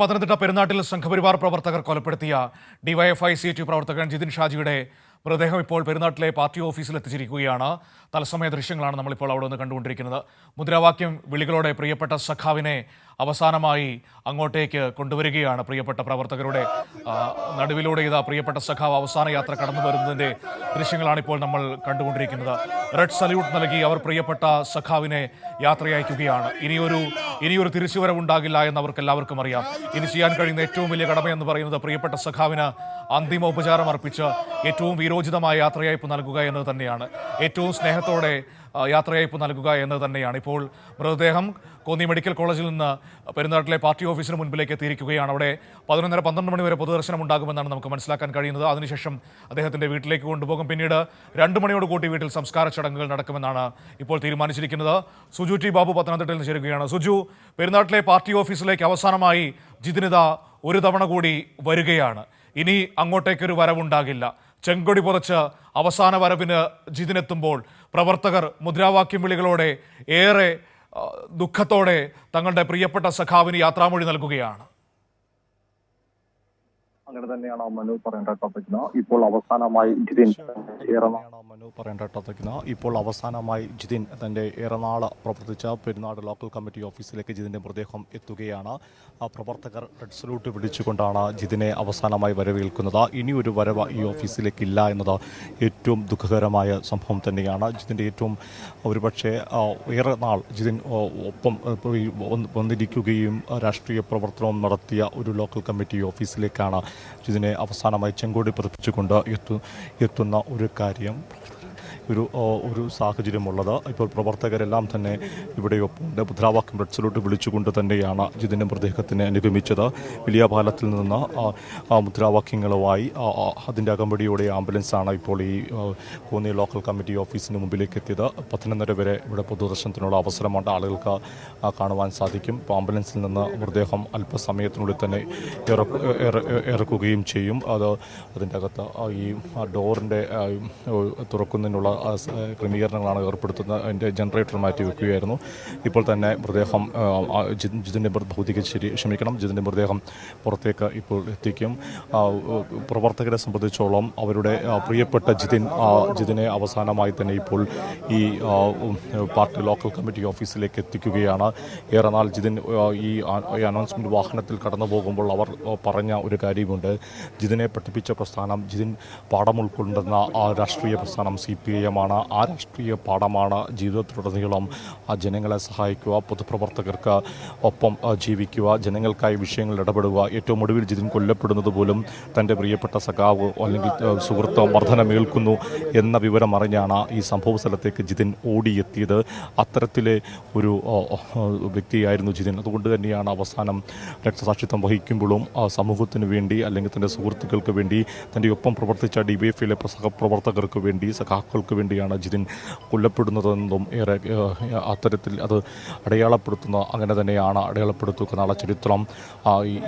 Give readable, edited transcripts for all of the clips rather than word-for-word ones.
പത്തനംതിട്ട പെരുന്നാട്ടിൽ സംഘപരിവാർ പ്രവർത്തകർ കൊലപ്പെടുത്തിയ DYFI CIT പ്രവർത്തകൻ ജിതിൻ ഷാജിയുടെ മൃതദേഹം ഇപ്പോൾ പെരുന്നാട്ടിലെ പാർട്ടി ഓഫീസിൽ എത്തിച്ചിരിക്കുകയാണ്. തത്സമയ ദൃശ്യങ്ങളാണ് നമ്മളിപ്പോൾ അവിടെ നിന്ന് കണ്ടുകൊണ്ടിരിക്കുന്നത്. മുദ്രാവാക്യം വിളികളോടെ പ്രിയപ്പെട്ട സഖാവിനെ അവസാനമായി അങ്ങോട്ടേക്ക് കൊണ്ടുവരികയാണ്. പ്രിയപ്പെട്ട പ്രവർത്തകരുടെ നടുവിലൂടെ ഇതാ പ്രിയപ്പെട്ട സഖാവ് അവസാന യാത്ര കടന്നു വരുന്നതിൻ്റെ ദൃശ്യങ്ങളാണ് ഇപ്പോൾ നമ്മൾ കണ്ടുകൊണ്ടിരിക്കുന്നത്. റെഡ് സല്യൂട്ട് നൽകി അവർ പ്രിയപ്പെട്ട സഖാവിനെ യാത്രയയക്കുകയാണ്. ഇനിയൊരു തിരിച്ചുവരവുണ്ടാകില്ല എന്ന് അവർക്ക് എല്ലാവർക്കും അറിയാം. ഇനി ചെയ്യാൻ കഴിയുന്ന ഏറ്റവും വലിയ കടമയെന്ന് പറയുന്നത് പ്രിയപ്പെട്ട സഖാവിന് അന്തിമ ഉപചാരം അർപ്പിച്ച് ഏറ്റവും വീരോചിതമായ യാത്രയയപ്പ് നൽകുക എന്നത് തന്നെയാണ്. ഏറ്റവും സ്നേഹത്തോടെ യാത്രയയപ്പ് നൽകുക എന്നത് തന്നെയാണ്. ഇപ്പോൾ മൃതദേഹം കോന്നി മെഡിക്കൽ കോളേജിൽ നിന്ന് പെരുന്നാട്ടിലെ പാർട്ടി ഓഫീസിന് മുൻപിലേക്ക് എത്തിയിരിക്കുകയാണ്. അവിടെ 11:30-12 മണി വരെ പൊതുദർശനം ഉണ്ടാകുമെന്നാണ് നമുക്ക് മനസ്സിലാക്കാൻ കഴിയുന്നത്. അതിനുശേഷം അദ്ദേഹത്തിൻ്റെ വീട്ടിലേക്ക് കൊണ്ടുപോകും. പിന്നീട് 2 മണിയോട് കൂട്ടി വീട്ടിൽ സംസ്കാര ചടങ്ങുകൾ നടക്കുമെന്നാണ് ഇപ്പോൾ തീരുമാനിച്ചിരിക്കുന്നത്. സുജു ടി ബാബു പത്തനംതിട്ടയിൽ നിന്ന് ചേരുകയാണ്. സുജു, പെരുന്നാട്ടിലെ പാർട്ടി ഓഫീസിലേക്ക് അവസാനമായി ജിതിനിത ഒരു തവണ കൂടി വരികയാണ്. ഇനി അങ്ങോട്ടേക്കൊരു വരവുണ്ടാകില്ല. ചെങ്കൊടി പുതച്ച് അവസാന വരവിന് ജിതിനെത്തുമ്പോൾ പ്രവർത്തകർ മുദ്രാവാക്യം വിളികളോടെ ഏറെ ദുഃഖത്തോടെ തങ്ങളുടെ പ്രിയപ്പെട്ട സഖാവിന് യാത്രാമൊഴി നൽകുകയാണ്. അങ്ങനെ തന്നെയാണ് മനു പറയേണ്ട ടോപ്പിക്കിന് ഇപ്പോൾ അവസാനമായി ജിതിൻ ജിതിൻ തന്റെ ഏറെനാള് പ്രവർത്തിച്ച പെരുന്നാട് ലോക്കൽ കമ്മിറ്റി ഓഫീസിലേക്ക് ജിതിന്റെ മൃതദേഹം എത്തുകയാണ്. പ്രവർത്തകർ റെഡ് സല്യൂട്ട് വിളിച്ചുകൊണ്ടാണ് ജിതിനെ അവസാനമായി വരവേൽക്കുന്നത്. ഇനിയൊരു വരവ് ഈ ഓഫീസിലേക്കില്ല എന്നത് ഏറ്റവും ദുഃഖകരമായ സംഭവം തന്നെയാണ്. ജിതിന്റെ ഏറ്റവും ഒരുപക്ഷെ ഏറെ നാൾ ജിതിൻ ഒപ്പം വന്നിരിക്കുകയും രാഷ്ട്രീയ പ്രവർത്തനവും നടത്തിയ ഒരു ലോക്കൽ കമ്മിറ്റി ഓഫീസിലേക്കാണ് ജിതിനെ അവസാനമായി ചെങ്കോടി പതിപ്പിച്ചുകൊണ്ട് എത്തുന്ന ഒരു കാര്യം ഒരു സാഹചര്യമുള്ളത്. ഇപ്പോൾ പ്രവർത്തകരെല്ലാം തന്നെ ഇവിടെയൊപ്പമുണ്ട്. മുദ്രാവാക്യം റെഡ് സല്യൂട്ട് വിളിച്ചുകൊണ്ട് തന്നെയാണ് ജിതിൻ്റെ മൃതദേഹത്തിനെ അനുഗമിച്ചത്. വലിയ പാലത്തിൽ നിന്ന് മുദ്രാവാക്യങ്ങളുമായി അതിൻ്റെ അകമ്പടിയോടെ ആംബുലൻസാണ് ഇപ്പോൾ ഈ കോന്നി ലോക്കൽ കമ്മിറ്റി ഓഫീസിന് മുമ്പിലേക്ക് എത്തിയത്. 11:30 വരെ ഇവിടെ പൊതുദർശനത്തിനുള്ള അവസരമുണ്ട്. ആളുകൾക്ക് കാണുവാൻ സാധിക്കും. ഇപ്പോൾ ആംബുലൻസിൽ നിന്ന് മൃതദേഹം അല്പസമയത്തിനുള്ളിൽ തന്നെ ഇറക്കുകയും ചെയ്യും. അതിൻ്റെ അകത്ത് ഈ ഡോറിൻ്റെ തുറക്കുന്നതിനുള്ള ക്രമീകരണങ്ങളാണ് ഏർപ്പെടുത്തുന്നത്. അതിൻ്റെ ജനറേറ്റർ മാറ്റി വെക്കുകയായിരുന്നു. ഇപ്പോൾ തന്നെ മൃതദേഹം ജിതിൻ്റെ ജിതിൻ്റെ മൃതദേഹം പുറത്തേക്ക് ഇപ്പോൾ എത്തിക്കും. പ്രവർത്തകരെ സംബന്ധിച്ചോളം അവരുടെ പ്രിയപ്പെട്ട ജിതിനെ അവസാനമായി തന്നെ ഇപ്പോൾ ഈ പാർട്ടി ലോക്കൽ കമ്മിറ്റി ഓഫീസിലേക്ക് എത്തിക്കുകയാണ്. ഏറെ നാൾ ജിതിൻ ഈ അനൗൺസ്മെൻറ്റ് വാഹനത്തിൽ കടന്നു പോകുമ്പോൾ അവർ പറഞ്ഞ ഒരു കാര്യമുണ്ട്. ജിതിനെ പഠിപ്പിച്ച പ്രസ്ഥാനം, ജിതിൻ പാഠം ഉൾക്കൊള്ളുന്ന രാഷ്ട്രീയ പ്രസ്ഥാനം CPI ആണ്. ആ രാഷ്ട്രീയ പാഠമാണ് ജീവിതത്തിലുടനീളം ജനങ്ങളെ സഹായിക്കുക, പൊതുപ്രവർത്തകർക്ക് ഒപ്പം ജീവിക്കുക, ജനങ്ങൾക്കായി വിഷയങ്ങളിൽ ഇടപെടുക. ഏറ്റവും ഒടുവിൽ ജിതിൻ കൊല്ലപ്പെടുന്നത് പോലും തൻ്റെ പ്രിയപ്പെട്ട സഖാവ് അല്ലെങ്കിൽ സുഹൃത്ത് മർദ്ദനമേൽക്കുന്നു എന്ന വിവരം അറിഞ്ഞാണ് ഈ സംഭവ സ്ഥലത്തേക്ക് ജിതിൻ ഓടിയെത്തിയത്. അത്തരത്തിലെ ഒരു വ്യക്തിയായിരുന്നു ജിതിൻ. അതുകൊണ്ട് തന്നെയാണ് അവസാനം രക്തസാക്ഷിത്വം വഹിക്കുമ്പോഴും സമൂഹത്തിന് വേണ്ടി അല്ലെങ്കിൽ തൻ്റെ സുഹൃത്തുക്കൾക്ക് വേണ്ടി, തൻ്റെ ഒപ്പം പ്രവർത്തിച്ച DYFയിലെ സഹപ്രവർത്തകർക്ക് വേണ്ടി, സഖാക്കൾക്ക് വേണ്ടിയാണ് ജിതിൻ കൊല്ലപ്പെടുന്നതെന്നും ഏറെ അത്തരത്തിൽ അത് അങ്ങനെ തന്നെയാണ് അടയാളപ്പെടുത്തുന്ന ആളെ ചരിത്രം.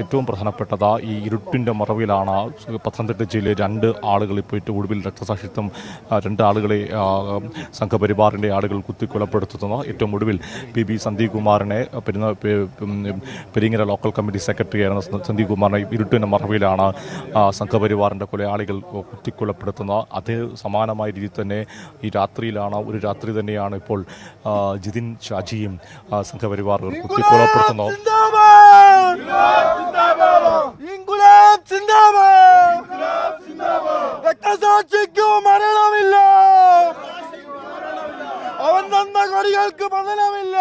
ഏറ്റവും പ്രധാനപ്പെട്ടത് ഈ ഇരുട്ടിൻ്റെ മറവിലാണ് പത്തനംതിട്ട ജില്ലയിലെ 2 ആളുകൾ ഇപ്പോൾ ഏറ്റവും ഒടുവിൽ രക്തസാക്ഷിത്വം 2 ആളുകളെ സംഘപരിവാറിൻ്റെ ആളുകൾ കുത്തിക്കൊലപ്പെടുത്തുന്നത്. ഏറ്റവും ഒടുവിൽ PB സന്ദീപ് കുമാറിനെ പെരിങ്ങര ലോക്കൽ കമ്മിറ്റി സെക്രട്ടറിയായിരുന്ന സന്ദീപ് കുമാറിനെ ഇരുട്ടിൻ്റെ മറവിലാണ് സംഘപരിവാറിൻ്റെ കൊലയാളികൾ കുത്തിക്കൊലപ്പെടുത്തുന്നത്. അതേ സമാനമായ രീതിയിൽ തന്നെ ഈ രാത്രിയിലാണ്, ഒരു രാത്രി തന്നെയാണ് ഇപ്പോൾ ജിതിൻ ഷാജിയും സംഘപരിവാറുകൾ കുത്തിക്കൊലപ്പെടുത്തുന്നത്. മരണമില്ല, അവൻ തന്ന കൊടികൾക്ക് പതനമില്ല.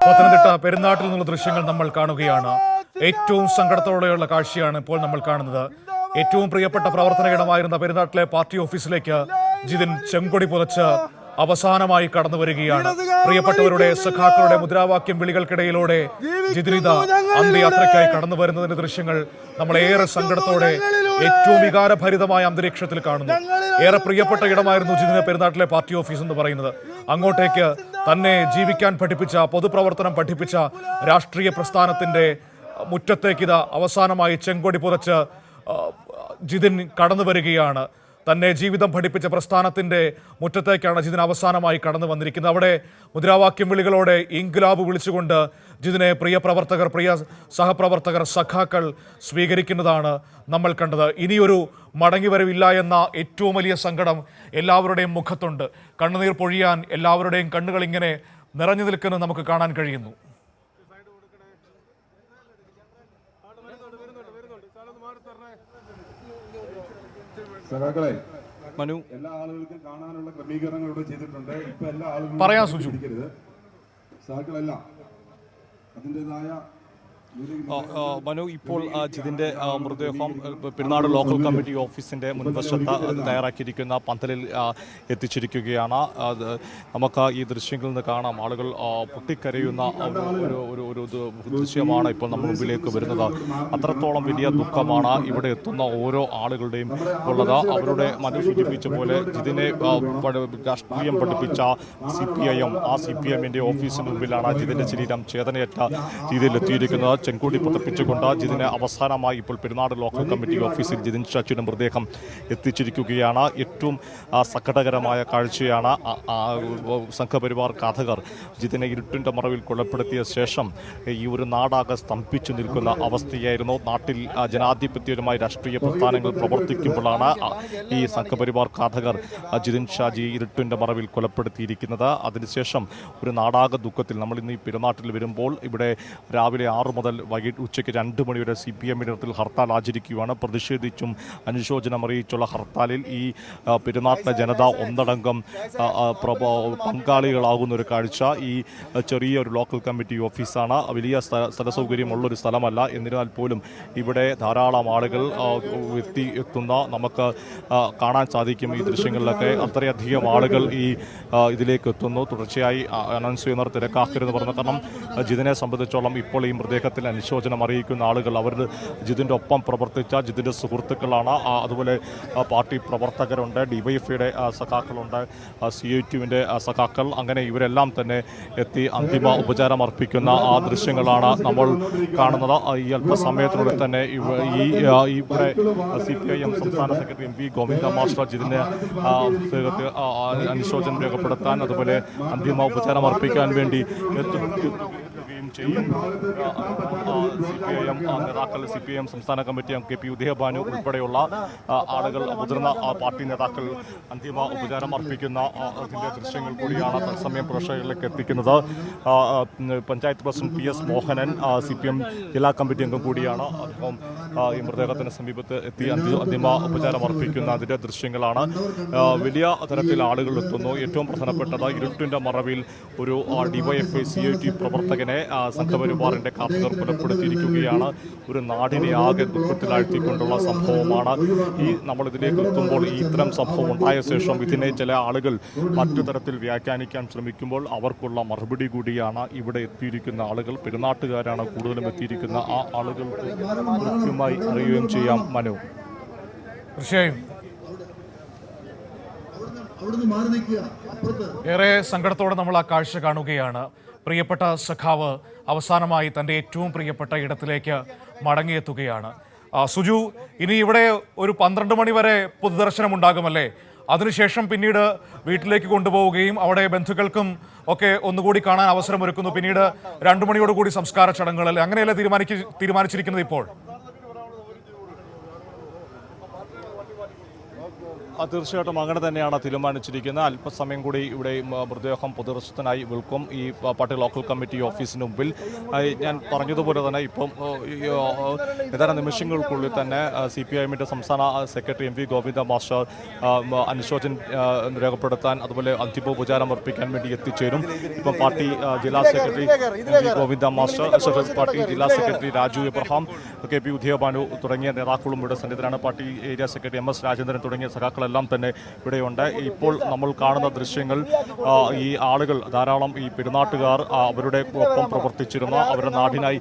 പത്തനംതിട്ട പെരുന്നാട്ടിൽ നിന്നുള്ള ദൃശ്യങ്ങൾ നമ്മൾ കാണുകയാണ്. ഏറ്റവും സങ്കടത്തോടെയുള്ള കാഴ്ചയാണ് ഇപ്പോൾ നമ്മൾ കാണുന്നത്. ഏറ്റവും പ്രിയപ്പെട്ട പ്രവർത്തന ഇടമായിരുന്ന പെരുന്നാട്ടിലെ പാർട്ടി ഓഫീസിലേക്ക് ജിതിൻ ചെങ്കൊടി പുതച്ച് അവസാനമായി കടന്നു വരികയാണ്. പ്രിയപ്പെട്ടവരുടെ സഖാക്കളുടെ മുദ്രാവാക്യം വിളികൾക്കിടയിലൂടെ ജിതിനിത അന്ത്യയാത്രയ്ക്കായി കടന്നു വരുന്നതിന്റെ ദൃശ്യങ്ങൾ നമ്മൾ ഏറെ സങ്കടത്തോടെ ഏറ്റവും വികാരഭരിതമായ അന്തരീക്ഷത്തിൽ കാണുന്നു. ഏറെ പ്രിയപ്പെട്ട ഇടമായിരുന്നു ജിതിന് പെരുന്നാട്ടിലെ പാർട്ടി ഓഫീസ് എന്ന് പറയുന്നത്. അങ്ങോട്ടേക്ക് തന്നെ ജീവിക്കാൻ പഠിപ്പിച്ച, പൊതുപ്രവർത്തനം പഠിപ്പിച്ച രാഷ്ട്രീയ പ്രസ്ഥാനത്തിന്റെ മുറ്റത്തേക്കിത് അവസാനമായി ചെങ്കൊടി പുതച്ച് ജിതിൻ കടന്നു വരികയാണ്. തന്നെ ജീവിതം പഠിപ്പിച്ച പ്രസ്ഥാനത്തിൻ്റെ മുറ്റത്തേക്കാണ് ജിതിൻ അവസാനമായി കടന്നു വന്നിരിക്കുന്നത്. അവിടെ മുദ്രാവാക്യം വിളികളോടെ ഇൻക്ലാബ് വിളിച്ചുകൊണ്ട് ജിതിനെ പ്രിയ പ്രവർത്തകർ, പ്രിയ സഹപ്രവർത്തകർ, സഖാക്കൾ സ്വീകരിക്കുന്നതാണ് നമ്മൾ കണ്ടത്. ഇനിയൊരു മടങ്ങിവരവില്ല എന്ന ഏറ്റവും വലിയ സങ്കടം എല്ലാവരുടെയും മുഖത്തുണ്ട്. കണ്ണുനീർ പൊഴിയാൻ എല്ലാവരുടെയും കണ്ണുകൾ ഇങ്ങനെ നിറഞ്ഞു നിൽക്കുന്നത് നമുക്ക് കാണാൻ കഴിയുന്നു. സഖാക്കളെ, മനു, എല്ലാ ആളുകൾക്കും കാണാനുള്ള ക്രമീകരണങ്ങൾ ഇവിടെ ചെയ്തിട്ടുണ്ട്. ഇപ്പൊ എല്ലാ ആളുകളും പറയാം സുജു. സഖാക്കളെല്ലാം അതിൻ്റെതായ മനു, ഇപ്പോൾ ജിതിൻ്റെ മൃതദേഹം പെരുന്നാട് ലോക്കൽ കമ്മിറ്റി ഓഫീസിൻ്റെ മുൻവശത്ത് തയ്യാറാക്കിയിരിക്കുന്ന പന്തലിൽ എത്തിച്ചിരിക്കുകയാണ്. നമുക്ക് ഈ ദൃശ്യങ്ങളിൽ നിന്ന് കാണാം, ആളുകൾ പൊട്ടിക്കരയുന്ന ഒരു ദൃശ്യമാണ് ഇപ്പോൾ നമ്മുടെ മുമ്പിലേക്ക് വരുന്നത്. അത്രത്തോളം വലിയ ദുഃഖമാണ് ഇവിടെ എത്തുന്ന ഓരോ ആളുകളുടെയും ഉള്ളത്. അവരുടെ മനസ്സ് സൂചിപ്പിച്ച പോലെ ജിതിനെ രാഷ്ട്രീയം പഠിപ്പിച്ച CPIM, ആ CPM-ന്റെ ഓഫീസിന് മുമ്പിലാണ് ജിതിൻ്റെ ശരീരം ചേതനയേറ്റ രീതിയിൽ എത്തിയിരിക്കുന്നത്. ചെങ്കൂടി പതപ്പിച്ചുകൊണ്ട് ജിതിന് അവസാനമായി ഇപ്പോൾ പെരുന്നാട് ലോക്കൽ കമ്മിറ്റി ഓഫീസിൽ ജിതിൻ ഷാജിയുടെ മൃതദേഹം എത്തിച്ചിരിക്കുകയാണ്. ഏറ്റവും സങ്കടകരമായ കാഴ്ചയാണ്. സംഘപരിവാർ ഘാതകർ ജിതിനെ ഇരുട്ടിൻ്റെ മറവിൽ കൊലപ്പെടുത്തിയ ശേഷം ഈ ഒരു നാടാകെ സ്തംഭിച്ചു നിൽക്കുന്ന അവസ്ഥയായിരുന്നു. നാട്ടിൽ ജനാധിപത്യപരമായ രാഷ്ട്രീയ പ്രസ്ഥാനങ്ങൾ പ്രവർത്തിക്കുമ്പോഴാണ് ഈ സംഘപരിവാർ ഘാതകർ ജിതിൻ ഷാജി ഇരുട്ടിൻ്റെ മറവിൽ കൊലപ്പെടുത്തിയിരിക്കുന്നത്. അതിനുശേഷം ഒരു നാടാകെ ദുഃഖത്തിൽ നമ്മൾ ഇന്ന് ഈ പെരുന്നാട്ടിൽ വരുമ്പോൾ ഇവിടെ രാവിലെ 6 മുതൽ വൈകിട്ട് ഉച്ചയ്ക്ക് 2 മണി വരെ CPM ഇടത്തിൽ ഹർത്താൽ ആചരിക്കുകയാണ്. പ്രതിഷേധിച്ചും അനുശോചനം അറിയിച്ചുള്ള ഹർത്താലിൽ ഈ പെരുന്നാട്ടിലെ ജനത ഒന്നടങ്കം പങ്കാളികളാകുന്ന ഒരു കാഴ്ച. ഈ ചെറിയൊരു ലോക്കൽ കമ്മിറ്റി ഓഫീസാണ്, വലിയ സ്ഥലസൗകര്യമുള്ളൊരു സ്ഥലമല്ല. എന്നിരുന്നാൽ പോലും ഇവിടെ ധാരാളം ആളുകൾ എത്തുന്ന നമുക്ക് കാണാൻ സാധിക്കും. ഈ ദൃശ്യങ്ങളിലൊക്കെ അത്രയധികം ആളുകൾ ഇതിലേക്ക് എത്തുന്നു. തുടർച്ചയായി അനൗൺസ് ചെയ്യുന്നവർ തിരക്കാക്കരുതെന്ന് പറഞ്ഞു. കാരണം ജിതിനെ സംബന്ധിച്ചോളം ഇപ്പോൾ ഈ മൃതദേഹത്തിൽ അനുശോചനം അറിയിക്കുന്ന ആളുകൾ അവർ ജിതിൻ്റെ ഒപ്പം പ്രവർത്തിച്ച ജിതിൻ്റെ സുഹൃത്തുക്കളാണ്. അതുപോലെ പാർട്ടി പ്രവർത്തകരുണ്ട്, DYFIയുടെ സഖാക്കളുണ്ട്, CITUവിൻ്റെ സഖാക്കൾ, അങ്ങനെ ഇവരെല്ലാം തന്നെ എത്തി അന്തിമ ഉപചാരം അർപ്പിക്കുന്ന ആ ദൃശ്യങ്ങളാണ് നമ്മൾ കാണുന്നത്. ഈ അല്പസമയത്തിനുള്ളിൽ തന്നെ ഇവിടെ CPIM സംസ്ഥാന സെക്രട്ടറി MV ഗോവിന്ദ മാസ്റ്റർ ജിതിൻ്റെ അനുശോചനം രേഖപ്പെടുത്താൻ, അതുപോലെ അന്തിമ ഉപചാരം അർപ്പിക്കാൻ വേണ്ടി ചെയ്യും. CPIM സംസ്ഥാന കമ്മിറ്റി അംഗം KP ഉദയഭാനു ഉൾപ്പെടെയുള്ള ആളുകൾ, മുതിർന്ന പാർട്ടി നേതാക്കൾ അന്തിമ ഉപചാരം അർപ്പിക്കുന്ന അതിൻ്റെ ദൃശ്യങ്ങൾ കൂടിയാണ് തത്സമയം പ്രേക്ഷകരിലേക്ക് എത്തിക്കുന്നത്. Panchayat president PS Mohanan CPM ജില്ലാ കമ്മിറ്റി അംഗം കൂടിയാണ്. അദ്ദേഹം ഈ മൃതദേഹത്തിന് സമീപത്ത് എത്തി അന്തിമ ഉപചാരം അർപ്പിക്കുന്ന അതിൻ്റെ ദൃശ്യങ്ങളാണ്. വലിയ തരത്തിൽ ആളുകൾ എത്തുന്നു. ഏറ്റവും പ്രധാനപ്പെട്ടത് ഇരുട്ടിൻ്റെ മറവിൽ ഒരു DYFI CIT പ്രവർത്തകനെ സംഘപരിവാറിൻ്റെ ഘാതകർ കൊലപ്പെടുത്തിയിരിക്കുകയാണ്. ഒരു നാടിനെ ആകെ ദുഃഖത്തിലാഴ്ത്തിക്കൊണ്ടുള്ള സംഭവമാണ്. നമ്മളിതിലേക്ക് എത്തുമ്പോൾ ഇത്തരം സംഭവം ഉണ്ടായ ശേഷം ഇതിനെ ചില ആളുകൾ മറ്റു തരത്തിൽ വ്യാഖ്യാനിക്കാൻ ശ്രമിക്കുമ്പോൾ അവർക്കുള്ള മറുപടി കൂടിയാണ് ഇവിടെ എത്തിയിരിക്കുന്ന ആളുകൾ. പെരുന്നാട്ടുകാരാണ് കൂടുതലും എത്തിയിരിക്കുന്ന ആ ആളുകൾക്ക് കൃത്യമായി അറിയുകയും ചെയ്യാം. മനു, തീർച്ചയായും ഏറെ സങ്കടത്തോടെ നമ്മൾ ആ കാഴ്ച കാണുകയാണ്. പ്രിയപ്പെട്ട സഖാവ് അവസാനമായി തൻ്റെ ഏറ്റവും പ്രിയപ്പെട്ട ഇടത്തിലേക്ക് മടങ്ങിയെത്തുകയാണ്. സുജു, ഇനി ഇവിടെ ഒരു 12 മണി വരെ പൊതുദർശനം ഉണ്ടാകുമല്ലേ? അതിനുശേഷം പിന്നീട് വീട്ടിലേക്ക് കൊണ്ടുപോവുകയും അവിടെ ബന്ധുക്കൾക്കും ഒക്കെ ഒന്നുകൂടി കാണാൻ അവസരമൊരുക്കുന്നു. പിന്നീട് 2 മണിയോടുകൂടി സംസ്കാര ചടങ്ങുകൾ, അങ്ങനെയല്ലേ തീരുമാനിച്ചിരിക്കുന്നത് ഇപ്പോൾ? തീർച്ചയായിട്ടും അങ്ങനെ തന്നെയാണ് തീരുമാനിച്ചിരിക്കുന്നത്. അല്പസമയം കൂടി ഇവിടെ മൃതദേഹം പൊതുദർശനത്തിനായി വിൽക്കും ഈ പാർട്ടി ലോക്കൽ കമ്മിറ്റി ഓഫീസിന് മുമ്പിൽ. ഞാൻ പറഞ്ഞതുപോലെ തന്നെ ഇപ്പം ഏതാനും നിമിഷങ്ങൾക്കുള്ളിൽ തന്നെ CPIM-ന്റെ സംസ്ഥാന സെക്രട്ടറി MV ഗോവിന്ദ മാസ്റ്റർ അനുശോചനം രേഖപ്പെടുത്താൻ, അതുപോലെ അന്തിമോപചാരം അർപ്പിക്കാൻ വേണ്ടി എത്തിച്ചേരും. ഇപ്പം പാർട്ടി ജില്ലാ secretary MV Govinda master, party ജില്ലാ സെക്രട്ടറി രാജു എബ്രഹാം, KP ഉദയഭാനു തുടങ്ങിയ നേതാക്കളും ഇവിടെ സന്നിധരാണ്. Party area secretary MS Rajendran തുടങ്ങിയ സഖാക്കളെല്ലാം തന്നെ ഇവിടെയുണ്ട്. ഇപ്പോൾ നമ്മൾ കാണുന്ന ദൃശ്യങ്ങൾ ഈ ആളുകൾ ധാരാളം ഈ പെരുന്നാട്ടുകാർ അവരുടെ ഒപ്പം പ്രവർത്തിച്ചിരുന്ന അവരുടെ നാടിനായി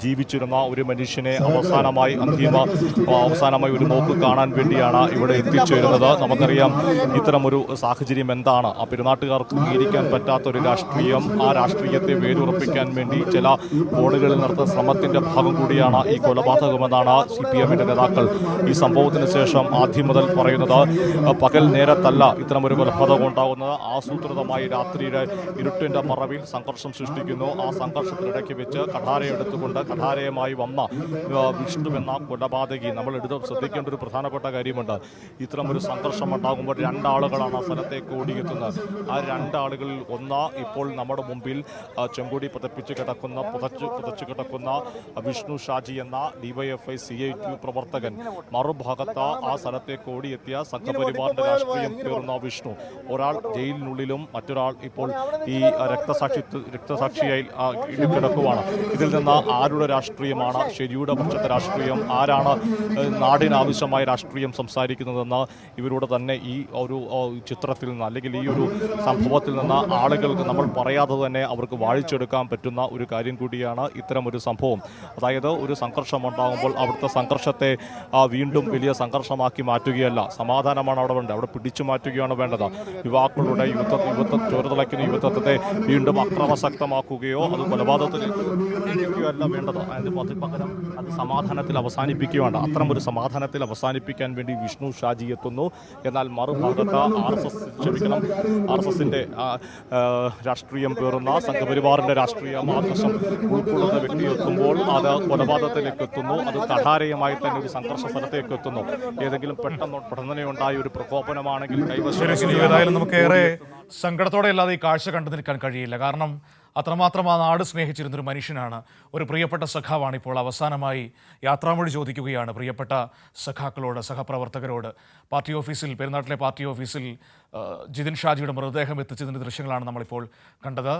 ജീവിച്ചിരുന്ന ഒരു മനുഷ്യനെ അവസാനമായി ഒരു നോക്ക് കാണാൻ വേണ്ടിയാണ് ഇവിടെ എത്തിച്ചേരുന്നത്. നമുക്കറിയാം ഇത്തരമൊരു സാഹചര്യം എന്താണ്. ആ പെരുന്നാട്ടുകാർക്ക് അംഗീകരിക്കാൻ പറ്റാത്ത ഒരു രാഷ്ട്രീയം, ആ രാഷ്ട്രീയത്തെ വേരുറപ്പിക്കാൻ വേണ്ടി ചില കോണുകളിൽ നടത്തുന്ന ശ്രമത്തിന്റെ ഭാഗം കൂടിയാണ് ഈ കൊലപാതകമെന്നാണ് CPM-ന്റെ നേതാക്കൾ ഈ സംഭവത്തിന് ശേഷം ആദ്യം മുതൽ പറയുന്നത്. പകൽ നേരത്തല്ല ഇത്തരമൊരു കൊലപാതകം ഉണ്ടാകുന്നത്. ആസൂത്രിതമായി രാത്രിയുടെ ഇരുട്ടിന്റെ മറവിൽ സംഘർഷം സൃഷ്ടിക്കുന്നു. ആ സംഘർഷത്തിനിടയ്ക്ക് വെച്ച് കഠാരയെടുത്തുകൊണ്ട് കഠാരയുമായി വന്ന വിഷ്ണു എന്ന കൊലപാതകി, നമ്മൾ ശ്രദ്ധിക്കേണ്ട ഒരു പ്രധാനപ്പെട്ട കാര്യമുണ്ട്. ഇത്തരമൊരു സംഘർഷം ഉണ്ടാകുമ്പോൾ രണ്ടാളുകളാണ് ആ സ്ഥലത്തേക്ക് ഓടിയെത്തുന്നത്. ആ രണ്ടാളുകളിൽ ഒന്ന് ഇപ്പോൾ നമ്മുടെ മുമ്പിൽ ചെങ്കൊടി പുതച്ചു കിടക്കുന്ന വിഷ്ണു ഷാജി എന്ന DYFI CIT പ്രവർത്തകൻ, മറുഭാഗത്ത് ആ സ്ഥലത്തേക്ക് ഓടിയെത്തിയ സംഘപരിവാറിന്റെ രാഷ്ട്രീയം പേറുന്ന വിഷ്ണു. ഒരാൾ ജയിലിനുള്ളിലും മറ്റൊരാൾ ഇപ്പോൾ ഈ രക്തസാക്ഷിയായി കിടക്കുവാണ്. ഇതിൽ നിന്ന് ആരുടെ രാഷ്ട്രീയമാണ് ശരിയുടെ പക്ഷത്തെ രാഷ്ട്രീയം, ആരാണ് നാടിനാവശ്യമായ രാഷ്ട്രീയം സംസാരിക്കുന്നതെന്ന് ഇവരുടെ തന്നെ ഈ ഒരു ചിത്രത്തിൽ നിന്ന് അല്ലെങ്കിൽ ഈ ഒരു സംഭവത്തിൽ നിന്ന് ആളുകൾക്ക് നമ്മൾ പറയാതെ തന്നെ അവർക്ക് വായിച്ചെടുക്കാൻ പറ്റുന്ന ഒരു കാര്യം കൂടിയാണ് ഇത്തരമൊരു സംഭവം. അതായത് ഒരു സംഘർഷം ഉണ്ടാകുമ്പോൾ അവിടുത്തെ സംഘർഷത്തെ വീണ്ടും വലിയ സംഘർഷമാക്കി മാറ്റുകയല്ല, സമാധാനമാണ് അവിടെ വേണ്ടത്, അവിടെ പിടിച്ചു മാറ്റുകയാണ് വേണ്ടത്. യുവാക്കളുടെ ചോരതിളയ്ക്കുന്ന യുവത്വത്തെ വീണ്ടും അക്രമശക്തമാക്കുകയോ അത് കൊലപാതകത്തിലേക്ക് അല്ല വേണ്ടത്. അതിന് പകരം അത് സമാധാനത്തിൽ അവസാനിപ്പിക്കുകയാണ്. അത്തരമൊരു സമാധാനത്തിൽ അവസാനിപ്പിക്കാൻ വേണ്ടി വിഷ്ണു ഷാജി എത്തുന്നു. എന്നാൽ മറുഭാഗത്ത് RSSന്റെ രാഷ്ട്രീയം പേറുന്ന സംഘപരിവാറിന്റെ രാഷ്ട്രീയം ആദർശം ഉൾക്കൊള്ളുന്ന വ്യക്തി എത്തുമ്പോൾ അത് കൊലപാതകത്തിലേക്ക് എത്തുന്നു. അത് കഠാരയുമായി തന്നെ ഒരു സംഘർഷ സ്ഥലത്തേക്ക് എത്തുന്നു. ഏതെങ്കിലും പെട്ടെന്നുണ്ടായ ഒരു പ്രകോപനമാണെങ്കിൽ ഏതായാലും നമുക്ക് ഏറെ സങ്കടത്തോടെ അല്ലാതെ ഈ കാഴ്ച കണ്ടു നിൽക്കാൻ കഴിയില്ല. കാരണം അത്രമാത്രം ആ നാട് സ്നേഹിച്ചിരുന്നൊരു മനുഷ്യനാണ്, ഒരു പ്രിയപ്പെട്ട സഖാവാണ്. ഇപ്പോൾ അവസാനമായി യാത്രാമൊഴി ചോദിക്കുകയാണ് പ്രിയപ്പെട്ട സഖാക്കളോട്, സഹപ്രവർത്തകരോട്. പെരുന്നാട്ടിലെ പാർട്ടി ഓഫീസിൽ ജിതിൻ ഷാജിയുടെ മൃതദേഹം എത്തിച്ചതിൻ്റെ ദൃശ്യങ്ങളാണ് നമ്മളിപ്പോൾ കണ്ടത്.